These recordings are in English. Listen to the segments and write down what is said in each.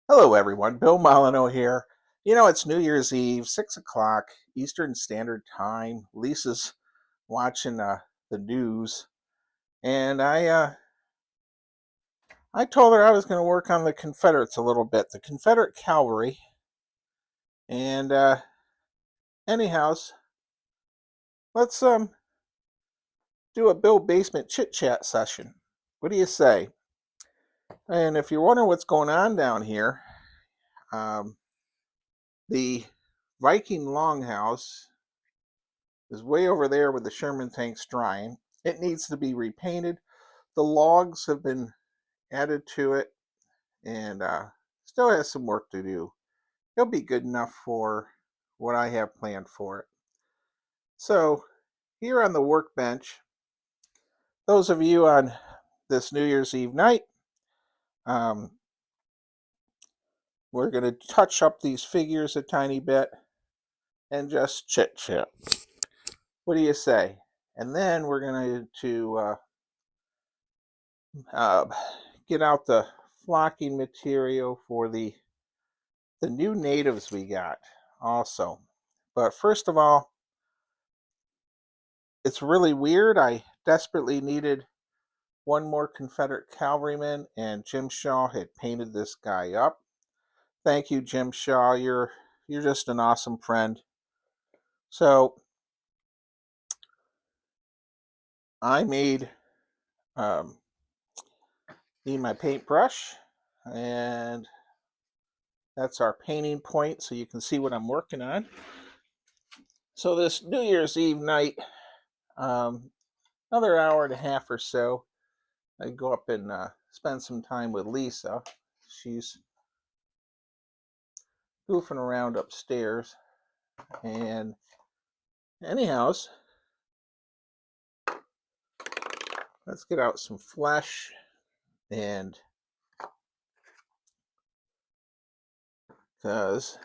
Hello, everyone. Bill Molyneux here. It's New Year's Eve, 6 o'clock Eastern Standard Time. Lisa's watching the news, and I told her I was going to work on the Confederates a little bit, the Confederate Cavalry. And anyhow, let's do a Bill Basement chit chat session. What do you say? And if you're wondering what's going on down here, um, the Viking Longhouse is way over there with the Sherman tanks drying. It needs to be repainted. The logs have been added to it and still has some work to do. It'll be good enough for what I have planned for it. So here on the workbench, those of you on this New Year's Eve night, um, we're going to touch up these figures a tiny bit and just chit chat. What do you say? And then we're going to uh, get out the flocking material for the new natives we got also. But first of all, it's really weird. I desperately needed one more Confederate cavalryman, and Jim Shaw had painted this guy up. Thank you, Jim Shaw. You're just an awesome friend. So I um, need my paintbrush, and that's our painting point, so you can see what I'm working on. So this New Year's Eve night, another hour and a half or so, I go up and spend some time with Lisa. She's goofing around upstairs. And anyhow, let's get out some flesh. And because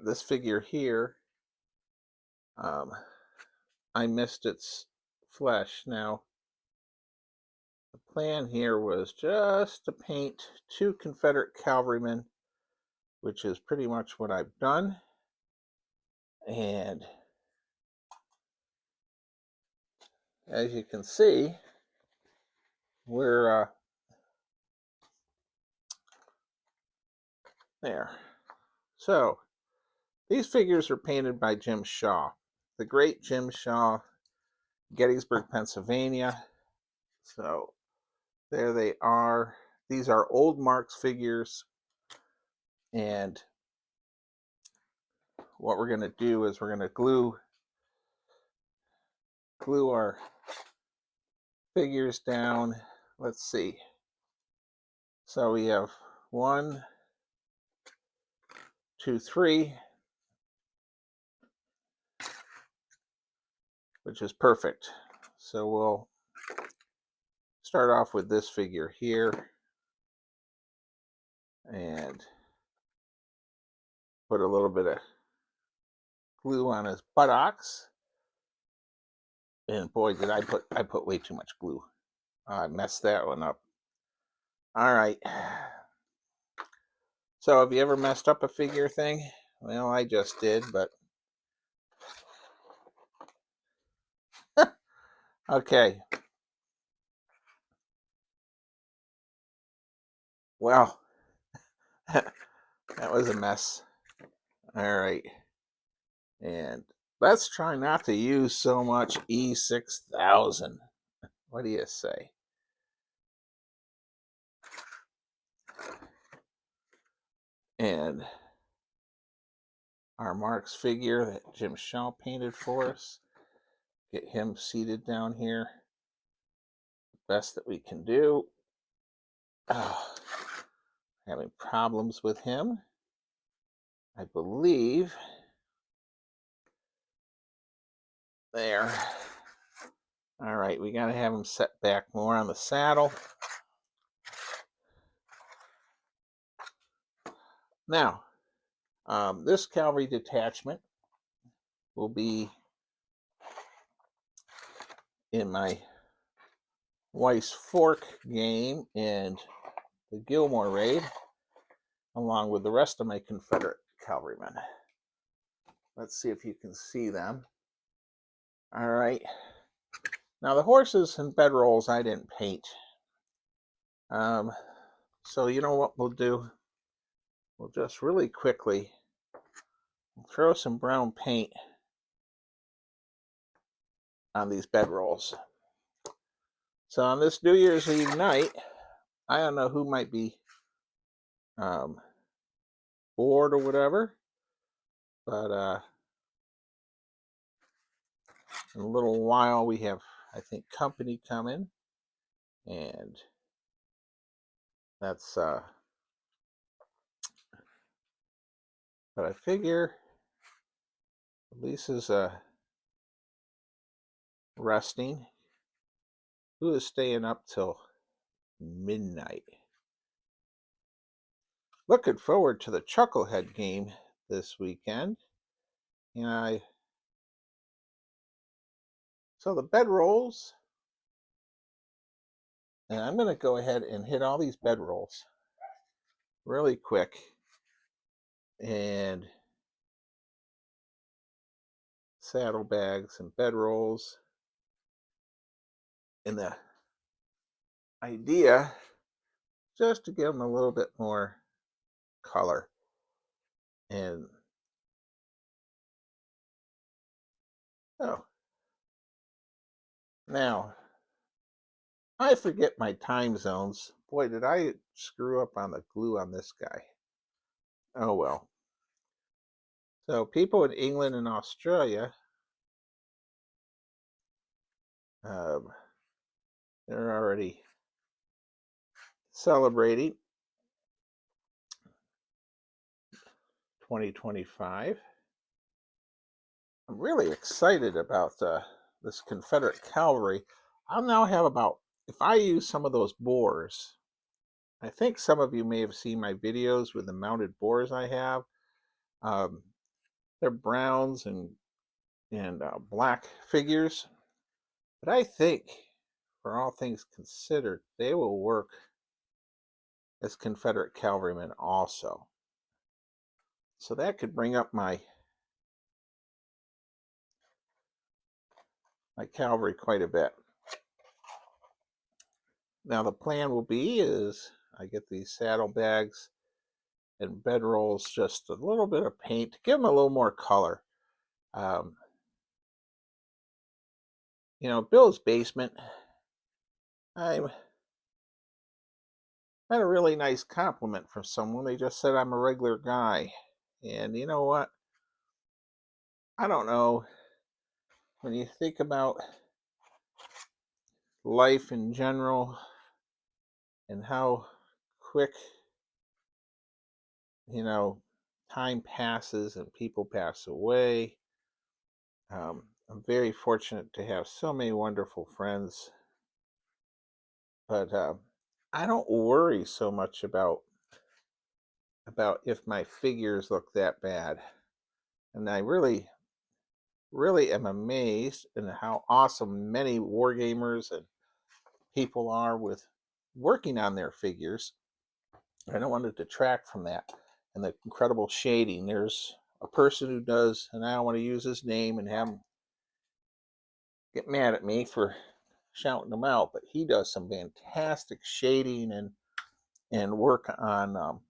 this figure here, I missed its flesh. Now, the plan here was just to paint two Confederate cavalrymen, which is pretty much what I've done. And as you can see, we're there. So these figures are painted by Jim Shaw, the great Jim Shaw, Gettysburg, Pennsylvania. So there they are. These are old Marks figures. And what we're going to do is we're going to glue our figures down. Let's see. So we have 1, 2, 3, which is perfect. So we'll start off with this figure here and put a little bit of glue on his buttocks. And boy, did I put way too much glue. I messed that one up. All right. So have you ever messed up a figure thing? Well, I just did, but okay. Well, that was a mess. All right. And let's try not to use so much E6000. What do you say? And our Marks figure that Jim Shaw painted for us. Get him seated down here. Best that we can do. Oh, having problems with him. I believe. There. All right, we got to have him set back more on the saddle. Now, this cavalry detachment will be in my Weiss Fork game and the Gilmore raid. along with the rest of my Confederate cavalrymen. Let's see if you can see them. All right. Now the horses and bedrolls I didn't paint. So you know what we'll do? We'll just really quickly throw some brown paint on these bedrolls. So on this New Year's Eve night, I don't know who might be bored or whatever, but in a little while we have, I think, company coming, and that's but I figure Lisa's resting. Who is staying up till midnight? Looking forward to the Chucklehead game this weekend. So the bedrolls, and I'm going to go ahead and hit all these bedrolls really quick, and saddlebags and bedrolls. And the idea, just to give them a little bit more color. And oh, now I forget my time zones. Boy, did I screw up on the glue on this guy. Oh well. So people in England and Australia, they're already celebrating 2025. I'm really excited about this Confederate cavalry. I'll now have about, if I use some of those boars, I think some of you may have seen my videos with the mounted boars I have. They're browns and black figures, but I think, for all things considered, they will work as Confederate cavalrymen also. So that could bring up my cavalry quite a bit. Now the plan will be is I get these saddlebags and bedrolls, just a little bit of paint to give them a little more color. Bill's basement, I had a really nice compliment from someone. They just said I'm a regular guy. And you know what? I don't know. When you think about life in general and how quick, time passes and people pass away, I'm very fortunate to have so many wonderful friends. But I don't worry so much about if my figures look that bad. And I really, really am amazed in how awesome many wargamers and people are with working on their figures. I don't want to detract from that and the incredible shading. There's a person who does, and I don't want to use his name and have him get mad at me for shouting him out, but he does some fantastic shading and work on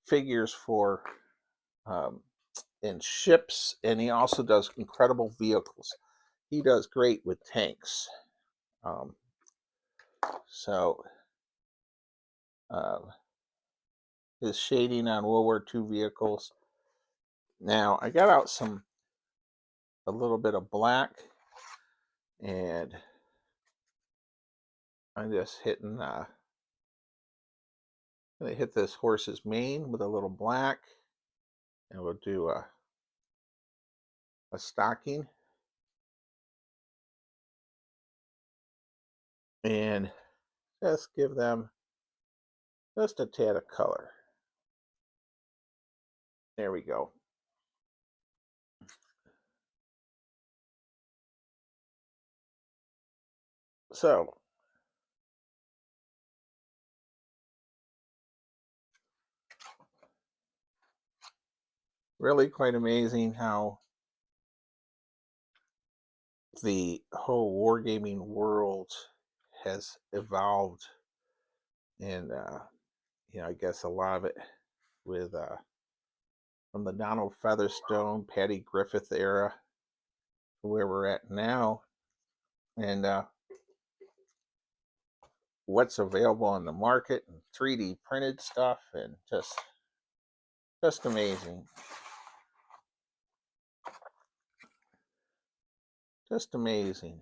figures for in ships, and he also does incredible vehicles. He does great with tanks. So his shading on World War II vehicles. Now I got out a little bit of black, and I'm just hitting. I'm gonna hit this horse's mane with a little black, and we'll do a stocking, and just give them just a tad of color. There we go. So really quite amazing how the whole wargaming world has evolved, and I guess a lot of it with from the Donald Featherstone, Patty Griffith era to where we're at now, and what's available on the market and 3D printed stuff, and just amazing. Just amazing.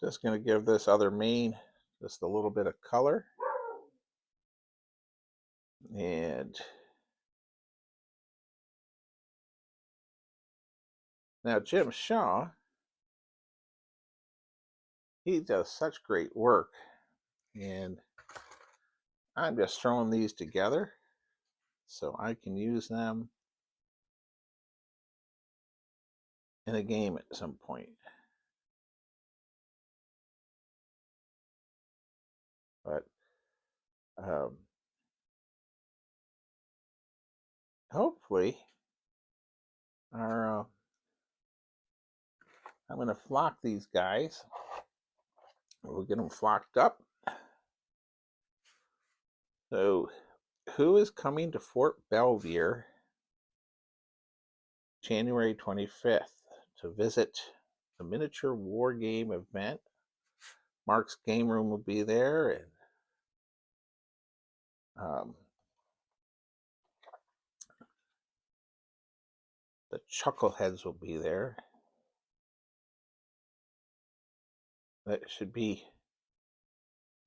Just going to give this other main just a little bit of color. And now Jim Shaw, he does such great work. And I'm just throwing these together so I can use them in a game at some point. But hopefully I'm going to flock these guys. We'll get them flocked up. So, who is coming to Fort Belvedere January 25th to visit the miniature war game event? Mark's Game Room will be there, and the Chuckleheads will be there. That should be,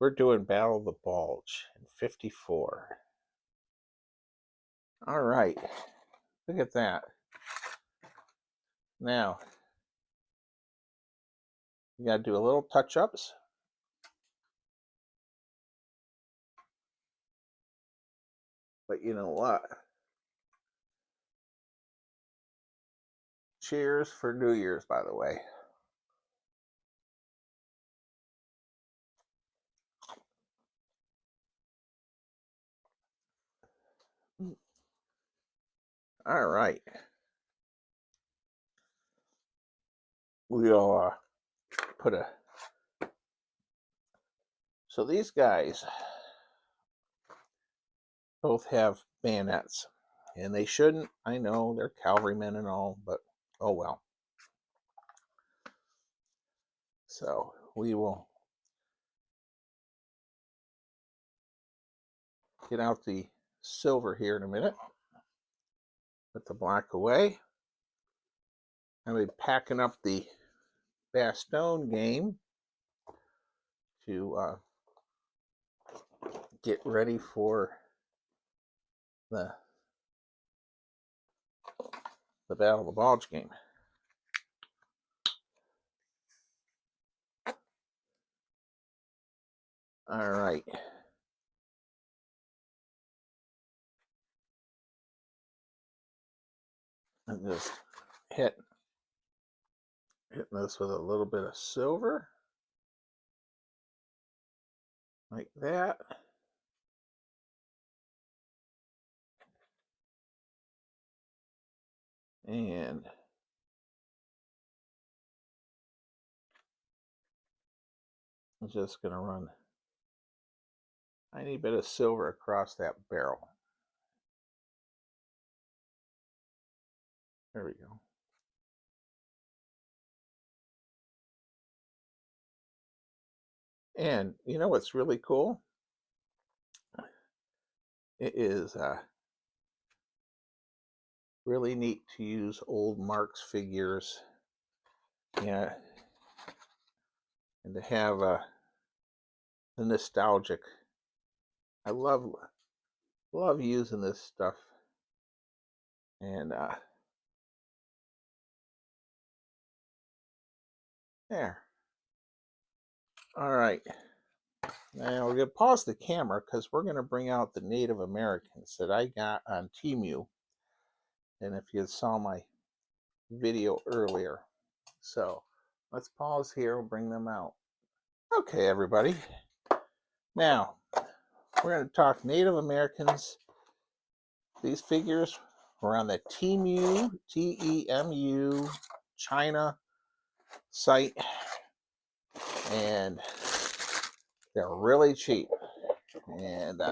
we're doing Battle of the Bulge in 54. All right, look at that. Now, you got to do a little touch-ups. But you know what? Cheers for New Year's, by the way. All right. We'll put a... So these guys both have bayonets. And they shouldn't. I know they're cavalrymen and all, but oh well. So we will get out the silver here in a minute. Put the black away. I'll be packing up the Bastogne game to get ready for the Battle of the Bulge game. All right. And just hitting this with a little bit of silver. Like that. And I'm just going to run a tiny bit of silver across that barrel. There we go. And you know what's really cool? It is really neat to use old Marx figures, and to have the nostalgic. I love using this stuff, and there. All right. Now we're going to pause the camera because we're going to bring out the Native Americans that I got on Temu. And if you saw my video earlier. So let's pause here and bring them out. Okay, everybody. Now, we're going to talk Native Americans These figures were on the Temu, T-E-M-U, China site, and they're really cheap. And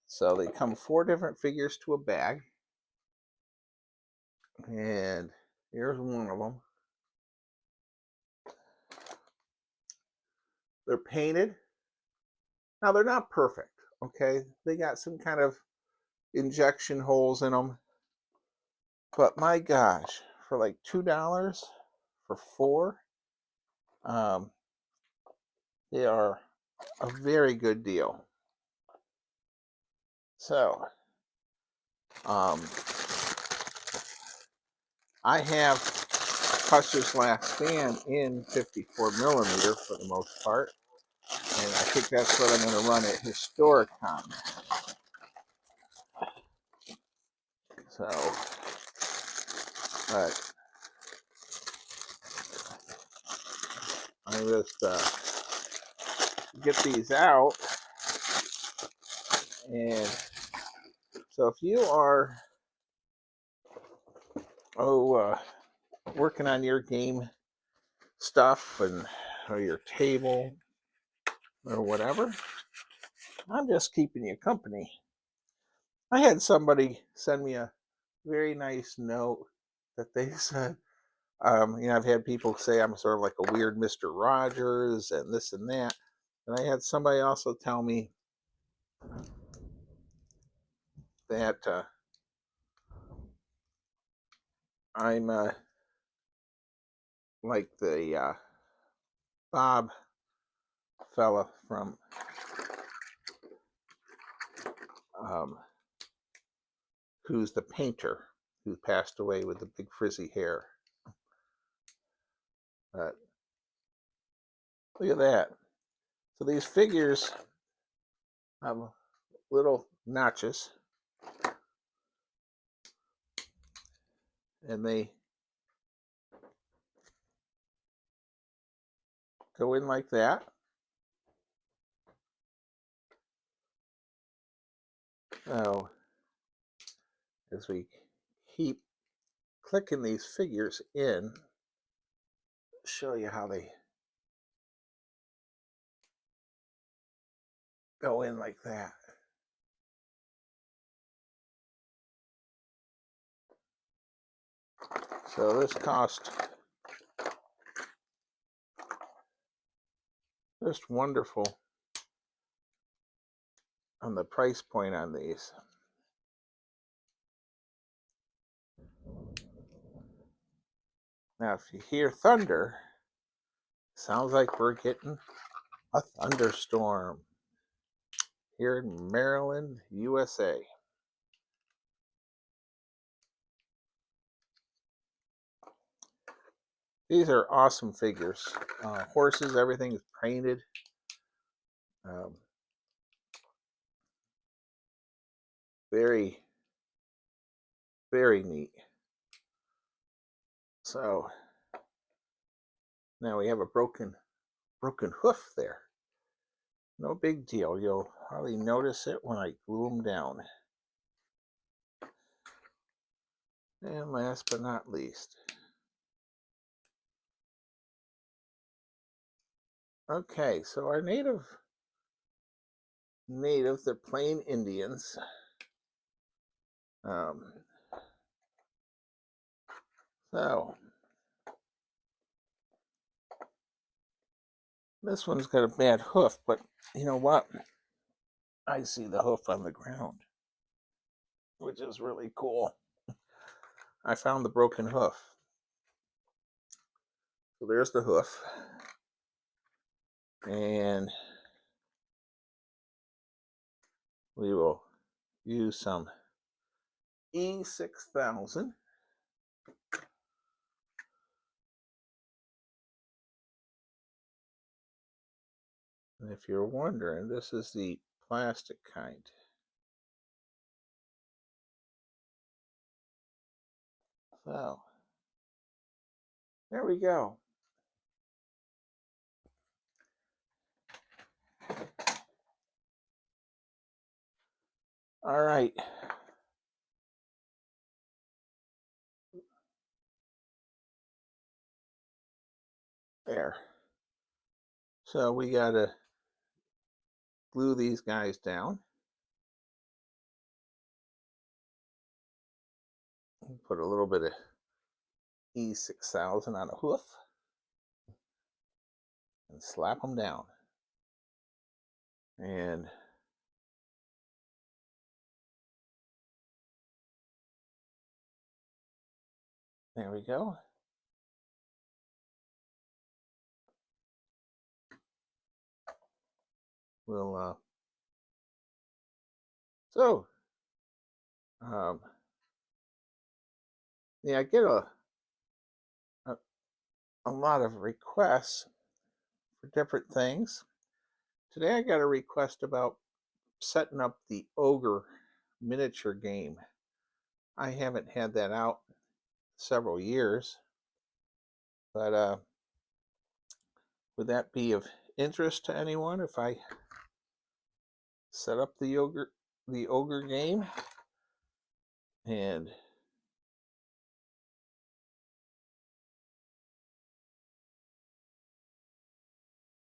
so they come 4 different figures to a bag. And here's one of them. They're painted. Now, they're not perfect, okay? They got some kind of injection holes in them. But my gosh, for like $2 for 4, they are a very good deal. So, I have Custer's Last Stand in 54 millimeter for the most part, and I think that's what I'm going to run at Historicon. So, but I just get these out, and so if you are working on your game stuff and or your table or whatever, I'm just keeping you company. I had somebody send me a very nice note that they said, I've had people say I'm sort of like a weird Mr. Rogers and this and that. And I had somebody also tell me that I'm like the Bob fella from who's the painter who passed away with the big frizzy hair. But look at that. So these figures have little notches, and they go in like that. So as we keep clicking these figures in, show you how they go in like that. So this cost just wonderful on the price point on these. Now, if you hear thunder, sounds like we're getting a thunderstorm here in Maryland, USA. These are awesome figures. Horses, everything is painted. Very, very neat. So now we have a broken hoof there. No big deal. You'll hardly notice it when I glue them down. And last but not least, okay, so our natives, they're plain Indians. So this one's got a bad hoof, but you know what? I see the hoof on the ground, which is really cool. I found the broken hoof. So there's the hoof. And we will use some E6000. And if you're wondering, this is the plastic kind. So, there we go. All right. there. So we got to glue these guys down. Put a little bit of E6000 on a hoof and slap them down. And there we go. We'll yeah, I get a lot of requests for different things. Today I got a request about setting up the Ogre miniature game. I haven't had that out several years, but would that be of interest to anyone if I set up the ogre game? And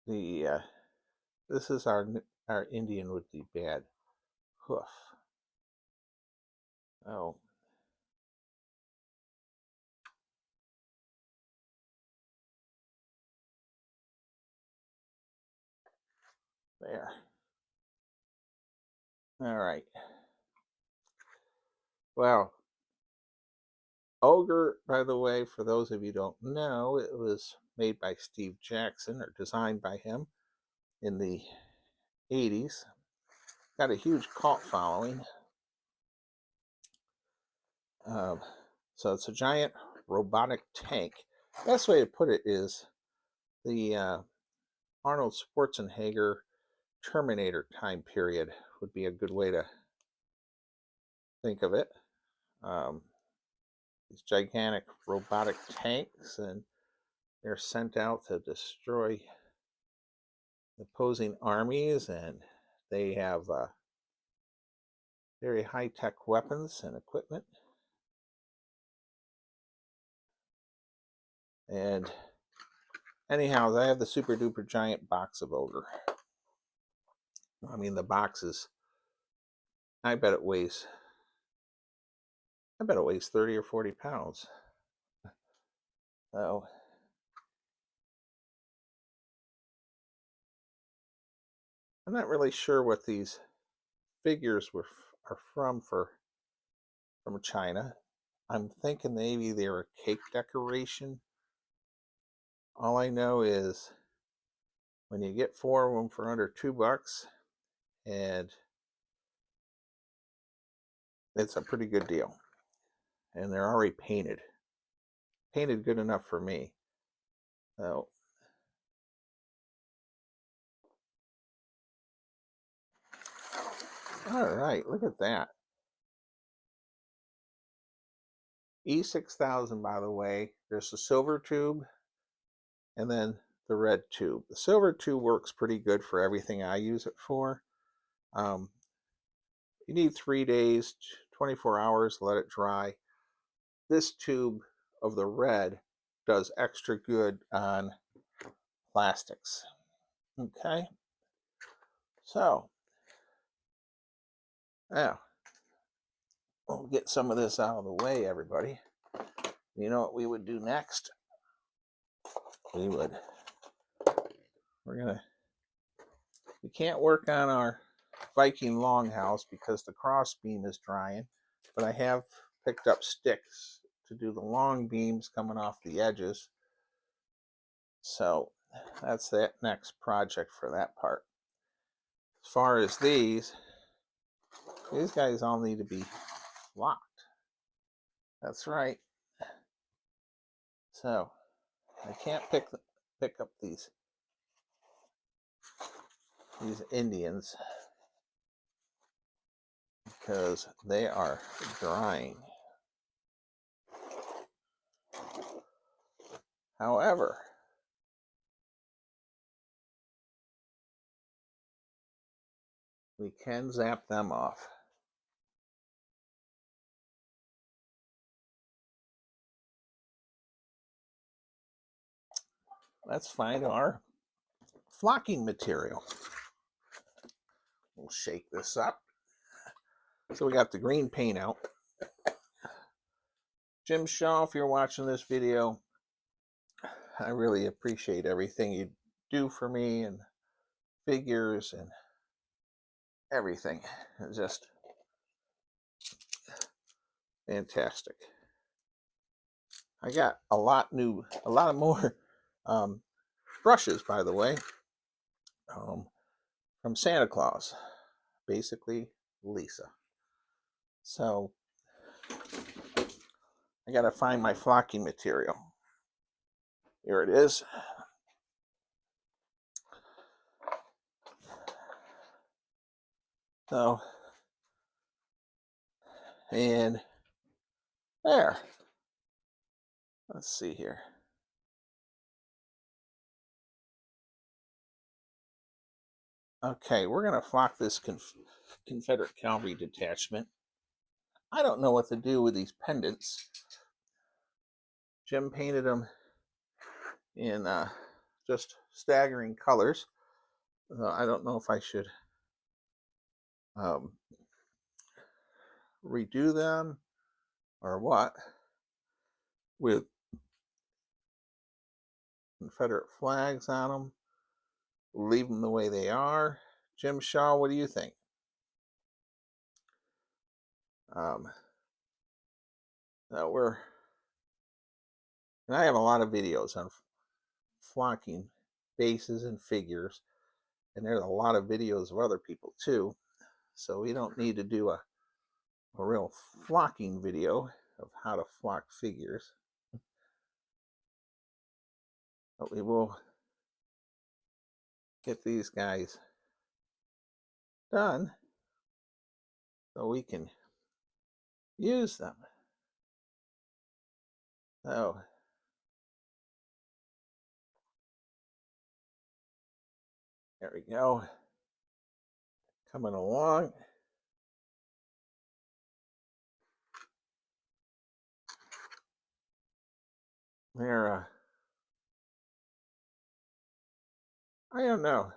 the this is our Indian with the bad hoof. Oh, there. All right. Well, Ogre, by the way, for those of you who don't know, it was made by Steve Jackson, or designed by him in the 80s. Got a huge cult following. So it's a giant robotic tank. Best way to put it is the Arnold Schwarzenegger Terminator time period would be a good way to think of it. These gigantic robotic tanks, and they're sent out to destroy opposing armies, and they have very high-tech weapons and equipment. And anyhow, I have the super duper giant box of Ogre. I mean, the box is, I bet it weighs 30 or 40 pounds. So I'm not really sure what these figures are from China. I'm thinking maybe they're a cake decoration. All I know is when you get 4 of them for under $2, and it's a pretty good deal. And they're already painted good enough for me. So all right, look at that. E6000, by the way. There's the silver tube and then the red tube. The silver tube works pretty good for everything I use it for. You need 3 days, 24 hours to let it dry. This tube of the red does extra good on plastics. Okay, so now we'll get some of this out of the way, everybody. You know what we would do next? We can't work on our Viking longhouse because the cross beam is drying, but I have picked up sticks to do the long beams coming off the edges. So that's that next project for that part. As far as these guys all need to be locked. That's right. So I can't pick up these Indians because they are drying. However, we can zap them off. let's find our flocking material. We'll shake this up. So we got the green paint out. Jim Shaw, if you're watching this video, I really appreciate everything you do for me and figures and everything. It's just fantastic. I got a lot more brushes, by the way, from Santa Claus, basically Lisa. So I gotta find my flocking material. Here it is. So, and there. Let's see here. Okay, we're gonna flock this Confederate Cavalry detachment. I don't know what to do with these pendants. Jim painted them in just staggering colors. I don't know if I should redo them or what, with Confederate flags on them. Leave them the way they are. Jim Shaw, what do you think? And I have a lot of videos on flocking bases and figures, and there's a lot of videos of other people too, so we don't need to do a real flocking video of how to flock figures, but we will get these guys done so we can use them. So there we go, coming along. They're I don't know,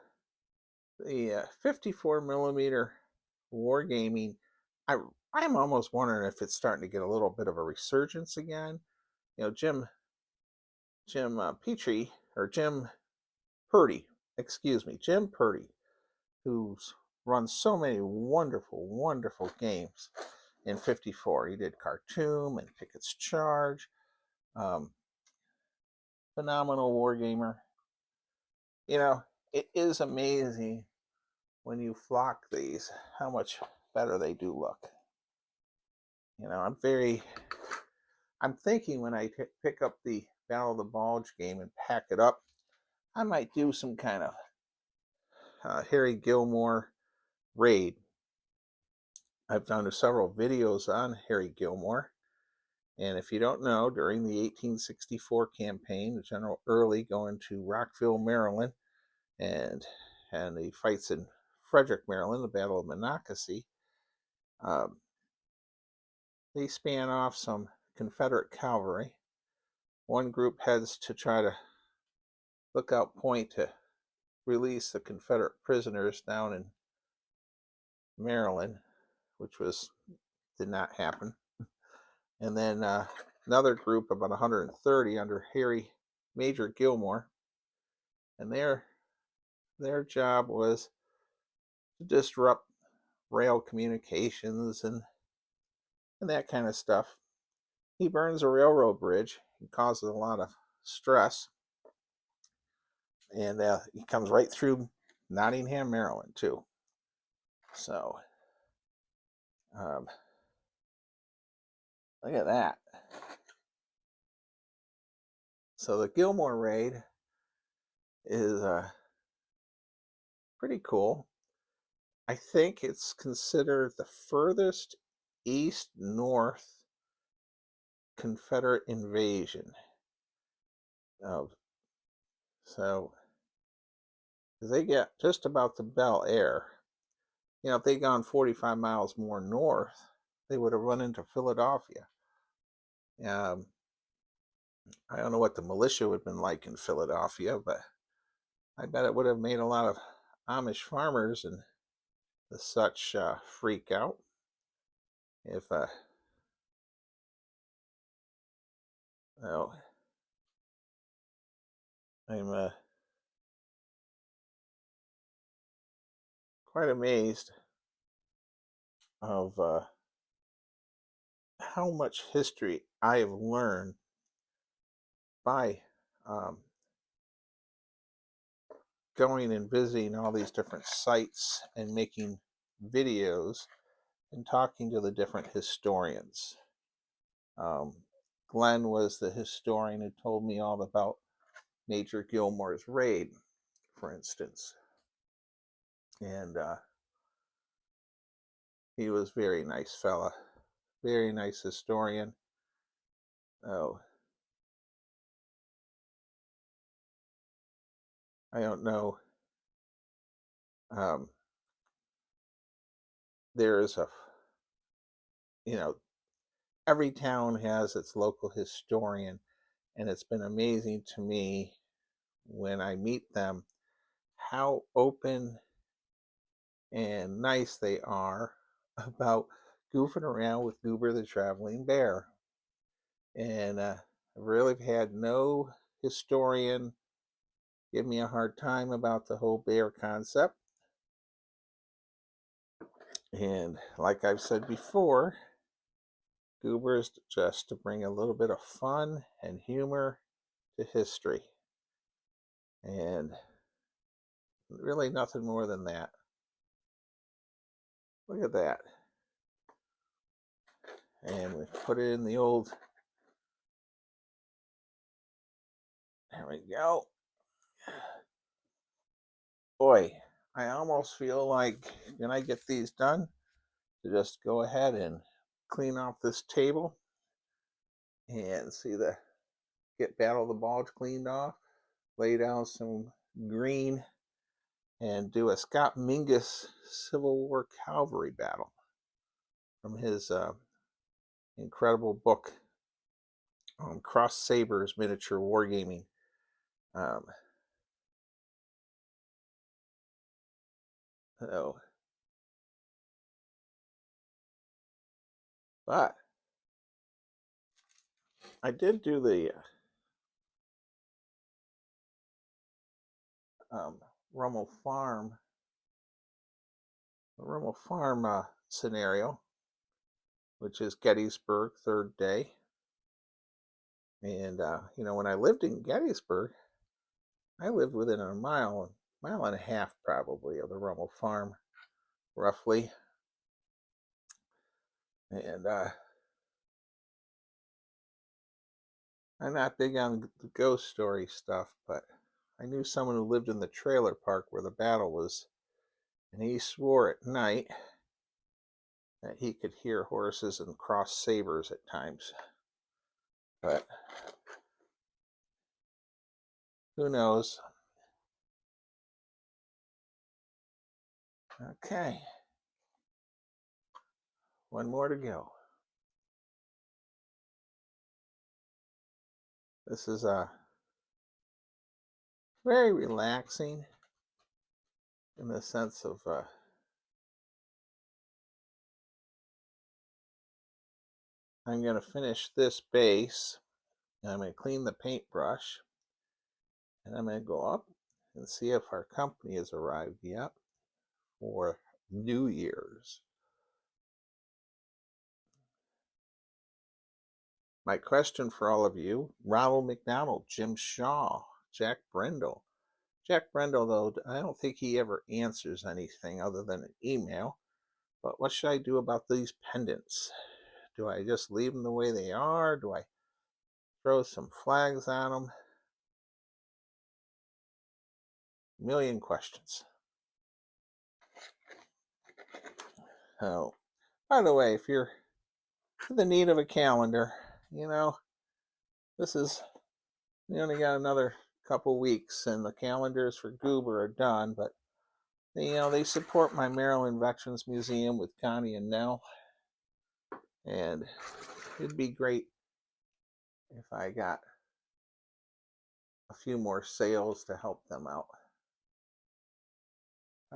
the 54 millimeter wargaming. I'm almost wondering if it's starting to get a little bit of a resurgence again. You know, Jim Petrie, or Jim Purdy, excuse me, Jim Purdy, who's run so many wonderful, wonderful games in 54. He did Khartoum and Pickett's Charge. Phenomenal wargamer. You know, it is amazing when you flock these, how much better they do look. You know, I'm thinking when I pick up the Battle of the Bulge game and pack it up, I might do some kind of Harry Gilmore raid. I've done several videos on Harry Gilmore, and if you don't know, during the 1864 campaign, General Early going to Rockville, Maryland, and the fights in Frederick, Maryland, the Battle of Monocacy, they span off some Confederate cavalry. One group heads to try to Lookout Point to release the Confederate prisoners down in Maryland, which did not happen. And then another group, about 130, under Major Gilmore, and their job was to disrupt rail communications and that kind of stuff. He burns a railroad bridge. He causes a lot of stress, and he comes right through Nottingham, Maryland, too. So, look at that. So the Gilmore raid is pretty cool. I think it's considered the furthest east-north Confederate invasion. So they get just about to Bel Air. You know, if they'd gone 45 miles more north, they would have run into Philadelphia. I don't know what the militia would have been like in Philadelphia, but I bet it would have made a lot of Amish farmers and the such freak out if, well, I'm quite amazed of how much history I have learned by um, going and visiting all these different sites and making videos and talking to the different historians. Um, Glenn was the historian who told me all about Major Gilmore's raid, for instance. And he was a very nice fella, very nice historian. Oh, I don't know. Um, there's a, you know, every town has its local historian, and it's been amazing to me when I meet them how open and nice they are about goofing around with Goober the Traveling Bear. And I really had no historian give me a hard time about the whole bear concept. And like I've said before, Goober is just to bring a little bit of fun and humor to history. And really nothing more than that. Look at that. And we put it in the old, there we go. Boy, I almost feel like, when I get these done, to just go ahead and clean off this table and get Battle the Bulge cleaned off, lay down some green, and do a Scott Mingus Civil War Cavalry battle from his incredible book, Cross Sabers Miniature Wargaming. Um, oh, but I did do the um, Rummel Farm, scenario, which is Gettysburg, third day. And when I lived in Gettysburg, I lived within a mile and a half probably of the Rummel Farm, roughly. And I'm not big on the ghost story stuff, but I knew someone who lived in the trailer park where the battle was, and he swore at night that he could hear horses and cross sabers at times. But who knows? Okay, one more to go. This is very relaxing in the sense of I'm going to finish this base, and I'm going to clean the paintbrush, and I'm going to go up and see if our company has arrived yet for New Year's. My question for all of you: Ronald McDonald, Jim Shaw, Jack Brendel. Jack Brendel, though, I don't think he ever answers anything other than an email. But what should I do about these pendants? Do I just leave them the way they are? Do I throw some flags on them? A million questions. Oh, by the way, if you're in the need of a calendar, this is, we only got another couple weeks and the calendars for Goober are done, but they support my Maryland Veterans Museum with Connie and Nell, and it'd be great if I got a few more sales to help them out.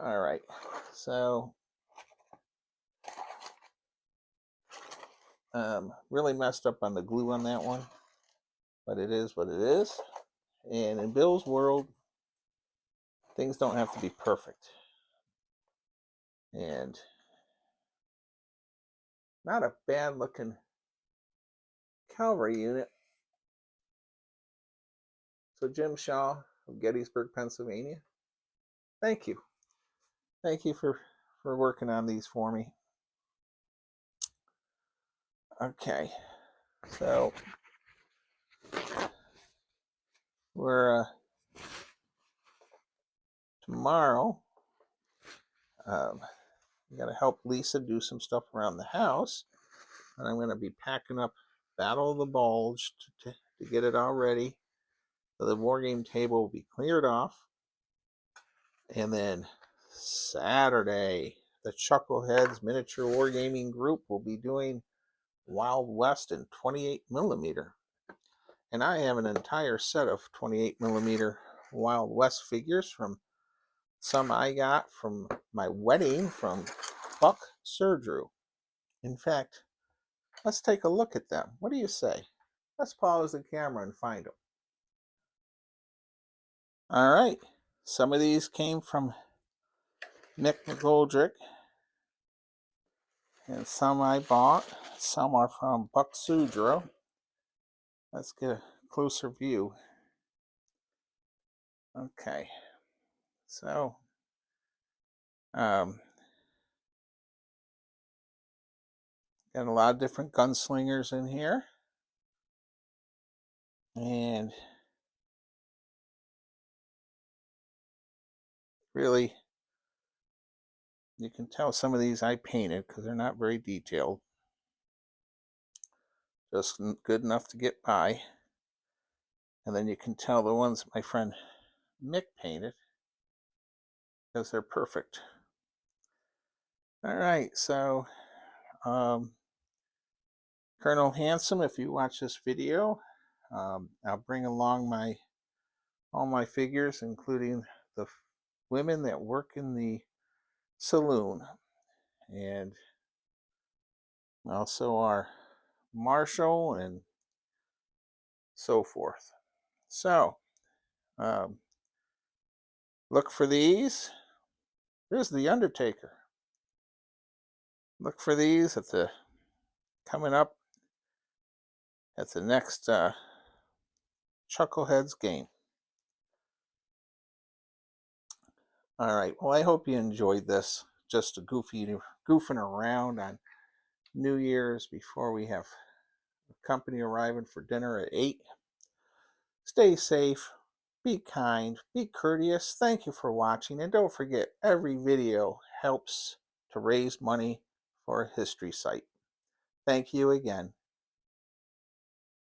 All right, so really messed up on the glue on that one, but it is what it is. And in Bill's world, things don't have to be perfect. And not a bad looking Cavalry unit. So Jim Shaw of Gettysburg, Pennsylvania, thank you. Thank you for working on these for me. Okay, so we're tomorrow. I got to help Lisa do some stuff around the house, and I'm going to be packing up Battle of the Bulge to get it all ready. So the war game table will be cleared off, and then Saturday, the Chuckleheads Miniature Wargaming Group will be doing Wild West in 28 millimeter. And I have an entire set of 28 millimeter Wild West figures, from some I got from my wedding from Buck Surdrew. In fact, let's take a look at them. What do you say? Let's pause the camera and find them. All right. Some of these came from Mick McGoldrick, and some I bought. Some are from Buck Surdrew. Let's get a closer view. Okay. So, got a lot of different gunslingers in here. And really, you can tell some of these I painted because they're not very detailed. Just good enough to get by. And then you can tell the ones my friend Mick painted because they're perfect. All right, so Colonel Handsome, if you watch this video, I'll bring along all my figures, including the women that work in the saloon, and also our marshal and so forth. So look for these. There's the Undertaker. Look for these coming up at the next Chuckleheads game. All right, well, I hope you enjoyed this. Just a goofing around on New Year's before we have company arriving for dinner at 8. Stay safe, be kind, be courteous. Thank you for watching, and don't forget, every video helps to raise money for a history site. Thank you again.